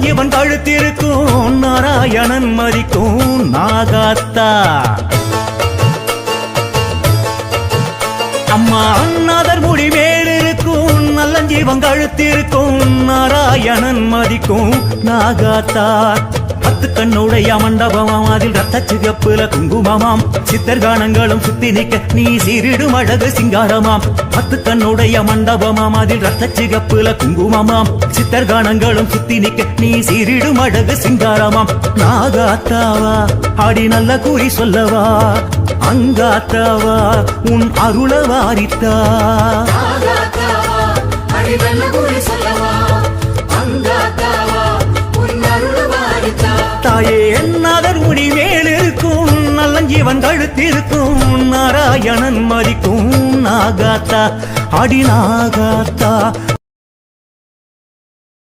நல்லஞ்சிவன் கழுத்திருக்கும் நாராயணன் மதிக்கும் நாகாத்தா அம்மா அண்ணாதர் முடி மேலிருக்கும் நல்லஞ்சிவன் கழுத்திருக்கும் நாராயணன் மதிக்கும் நாகாத்தா பத்து கண்ணுடைய மண்டபமாம் அதில் ரத்த சிகப்புல குங்குமமாம் சித்தர் கானங்களும் சுத்தி நிக்க நீ சீரிடும் அழகு சிங்காரமாம் பத்து கண்ணுடைய மண்டபமாம் அதில் ரத்த சிகப்புல குங்குமமாம் சித்தர் கானங்களும் சுத்தி நிக்க நீ சீரிடும் அழகு சிங்காரமாம் நாகாத்தாவா ஆடி நல்ல கூறி சொல்லவா அங்காத்தாவா உன் அருள வாரித்தா தாயே என்னாதர் முடி மேலிருக்கும் நல்லஞ்சிவன் கழுத்திருக்கும் நாராயணன் மதிக்கும் நாகாத்தா அடி நாகாத்தா